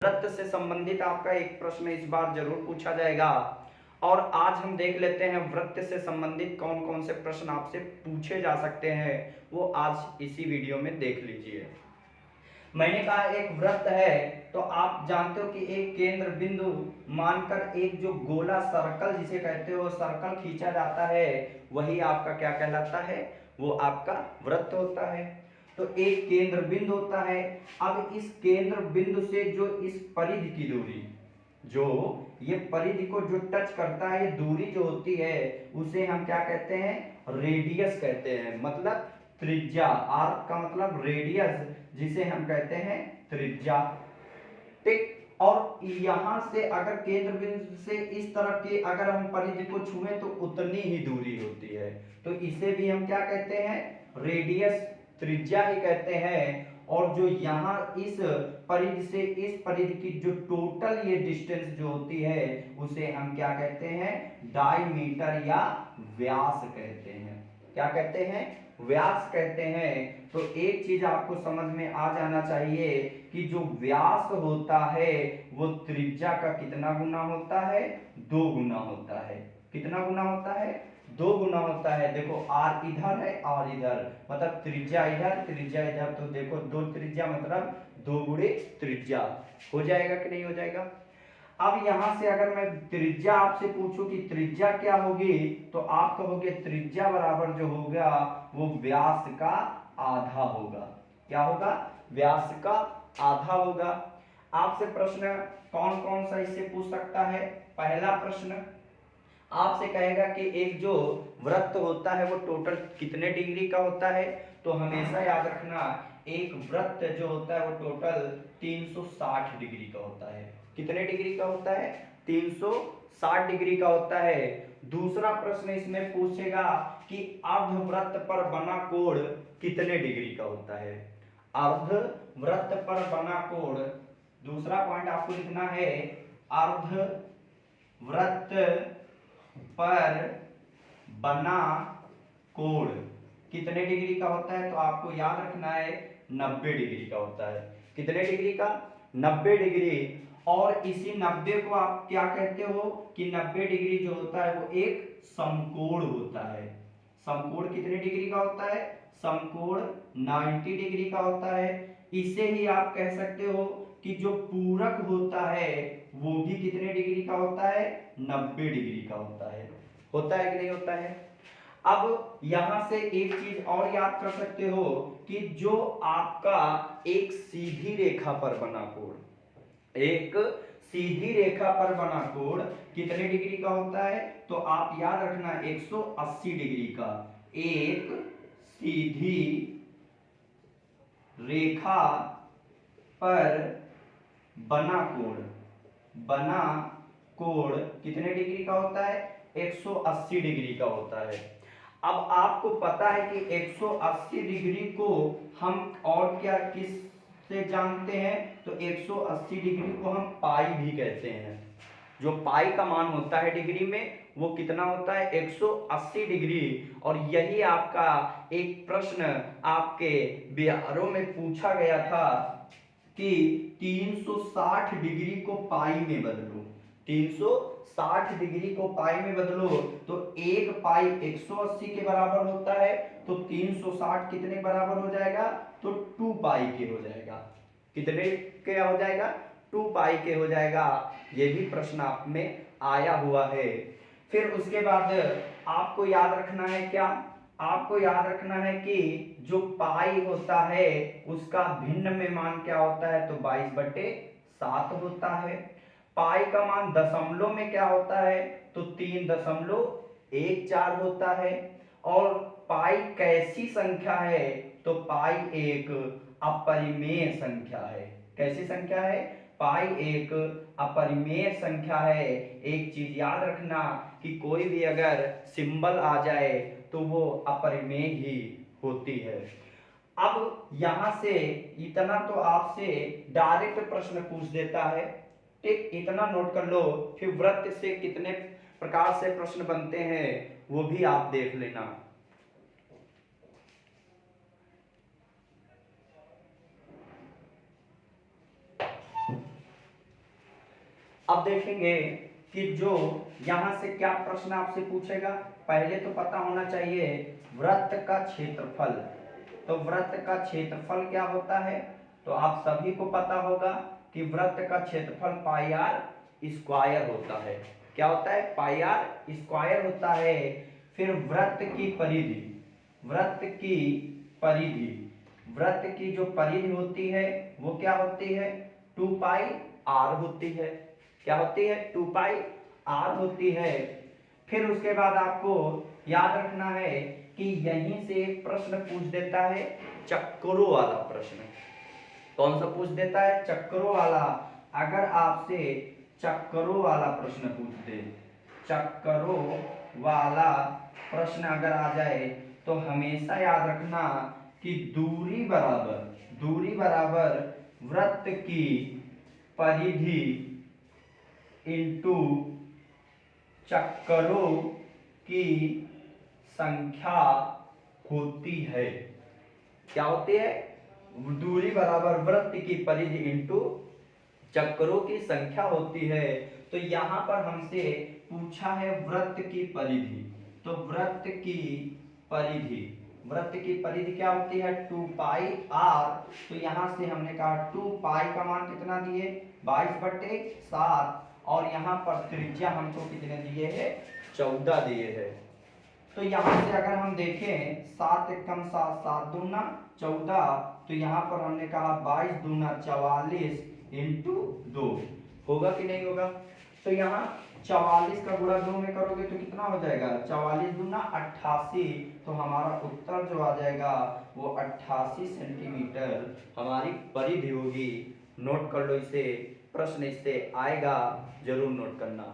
वृत्त से संबंधित आपका एक प्रश्न इस बार जरूर पूछा जाएगा। और आज हम देख लेते हैं वृत्त से संबंधित कौन कौन से प्रश्न आपसे पूछे जा सकते हैं, वो आज इसी वीडियो में देख लीजिए। मैंने कहा एक वृत्त है तो आप जानते हो कि एक केंद्र बिंदु मानकर एक जो गोला सर्कल जिसे कहते हो सर्कल खींचा जाता है, वही आपका क्या कहलाता है, वो आपका वृत्त होता है। तो एक केंद्र बिंदु होता है। अब इस केंद्र बिंदु से जो इस परिधि की दूरी, जो ये परिधि को जो टच करता है, ये दूरी जो होती है उसे हम क्या कहते हैं, रेडियस कहते हैं। मतलब त्रिज्या, आर्क का मतलब रेडियस, जिसे हम कहते हैं त्रिज्या। ठीक। और यहां से अगर केंद्र बिंदु से इस तरह के अगर हम परिधि को छुए तो उतनी ही दूरी होती है, तो इसे भी हम क्या कहते हैं, रेडियस, त्रिज्या ही कहते हैं। और जो यहाँ इस परिधि से इस परिधि की जो टोटल ये डिस्टेंस जो होती है उसे हम क्या कहते हैं, डायमीटर या व्यास कहते हैं। क्या कहते हैं, व्यास कहते हैं। तो एक चीज आपको समझ में आ जाना चाहिए कि जो व्यास होता है वो त्रिज्या का कितना गुना होता है, 2 गुना होता है। कितना गुना होता है, 2 गुना होता है। देखो आर इधर है, आर इधर, मतलब त्रिज्या इधर त्रिज्या इधर, तो देखो 2 त्रिज्या मतलब 2 गुणे त्रिज्या। हो जाएगा कि नहीं हो जाएगा। अब यहां से अगर मैं त्रिज्या आपसे पूछूं कि त्रिज्या क्या होगी, तो आप कहोगे त्रिज्या बराबर जो होगा वो व्यास का आधा होगा। क्या होगा, व्यास का आधा होगा। आपसे प्रश्न कौन कौन सा इससे पूछ सकता है। पहला प्रश्न आपसे कहेगा कि एक जो वृत्त होता है वो टोटल कितने डिग्री का होता है। तो हमेशा याद रखना एक वृत्त जो होता है वो टोटल 360 डिग्री का होता है। कितने डिग्री का होता है, 360 डिग्री का होता है। दूसरा प्रश्न इसमें पूछेगा कि अर्धवृत्त पर बना कोण कितने डिग्री का होता है। अर्धवृत्त पर बना कोण, दूसरा पॉइंट आपको लिखना है, अर्धवृत्त पर बना कोण कितने डिग्री का होता है। तो आपको याद रखना है 90 डिग्री का होता है। कितने डिग्री का, 90 डिग्री। और इसी 90 को आप क्या कहते हो कि 90 डिग्री जो होता है वो एक समकोण होता है। समकोण कितने डिग्री का होता है, समकोण 90 डिग्री का होता है। इसे ही आप कह सकते हो कि जो पूरक होता है वो भी कितने डिग्री का होता है, 90 डिग्री का होता है। होता है कि नहीं होता है। अब यहां से एक चीज और याद कर सकते हो कि जो आपका एक सीधी रेखा पर बना कोण, एक सीधी रेखा पर बना कोण कितने डिग्री का होता है। तो आप याद रखना 180 डिग्री का। एक सीधी रेखा पर बना कोण, बना कोण कितने डिग्री का होता है, 180 डिग्री का होता है। अब आपको पता है कि 180 डिग्री को हम और क्या किस से जानते हैं, तो 180 डिग्री को हम पाई भी कहते हैं। जो पाई का मान होता है डिग्री में वो कितना होता है, 180 डिग्री। और यही आपका एक प्रश्न आपके बिहारों में पूछा गया था कि 360 डिग्री को पाई में बदलो। 360 डिग्री को पाई में बदलो तो एक पाई 180 के बराबर होता है, तो 360 कितने बराबर हो जाएगा, तो 2 पाई के हो जाएगा। कितने के हो जाएगा, 2 पाई के हो जाएगा। ये भी प्रश्न आप में आया हुआ है। फिर उसके बाद आपको याद रखना है क्या, आपको याद रखना है कि जो पाई होता है उसका भिन्न में मान क्या होता है, तो 22/7 होता है। पाई का मान दशमलव में क्या होता है, तो 3.14 होता है। और पाई कैसी संख्या है, तो पाई एक अपरिमेय संख्या है। कैसी संख्या है, पाई एक अपरिमेय संख्या है। एक चीज याद रखना कि कोई भी अगर सिंबल आ जाए तो वो अपरिमेय ही होती है। अब यहां से इतना तो आपसे डायरेक्ट प्रश्न पूछ देता है, ठीक, इतना नोट कर लो। फिर वृत्त से कितने प्रकार से प्रश्न बनते हैं वो भी आप देख लेना। अब देखेंगे कि जो यहाँ से क्या प्रश्न आपसे पूछेगा। पहले तो पता होना चाहिए वृत्त का क्षेत्रफल। तो वृत्त का क्षेत्रफल क्या होता है, तो आप सभी को पता होगा कि वृत्त का क्षेत्रफल पाई आर स्क्वायर होता है। क्या होता है, पाई आर स्क्वायर होता है। फिर वृत्त की परिधि, वृत्त की परिधि, वृत्त की जो परिधि होती है वो क्या होती है, 2 पाई आर होती है। क्या होती है, 2 पाई आर होती है। फिर उसके बाद आपको याद रखना है कि यहीं से एक प्रश्न पूछ देता है चक्करों वाला प्रश्न। कौन सा पूछ देता है, चक्करों वाला। अगर आपसे चक्करों वाला प्रश्न पूछ दे, चक्करों वाला प्रश्न अगर आ जाए तो हमेशा याद रखना कि दूरी बराबर वृत्त की परिधि इंटू चक्करों की संख्या होती है। क्या होती है, दूरी बराबर वृत्त की परिधि इंटू चक्करों की संख्या होती है। तो यहाँ पर हमसे पूछा है वृत्त की परिधि। तो वृत्त की परिधि, वृत्त की परिधि क्या होती है, 2 पाई आर। तो यहाँ से हमने कहा 2 पाई का मान कितना दिए, 22/7। और यहाँ पर त्रिज्या हमको कितने दिए हैं, 14 दिए हैं। तो यहाँ से अगर हम देखें 7 एकम 7, 7 दूना 14। तो यहाँ पर हमने कहा 22 दूना 44 इंटू 2 होगा कि नहीं होगा। तो यहाँ 44 का गुणा 2 में करोगे तो कितना हो जाएगा, 44 दूना 88। तो हमारा उत्तर जो आ जाएगा वो 88 सेंटीमीटर हमारी परिधि होगी। नोट कर लो इसे, प्रश्न इससे आएगा, जरूर नोट करना।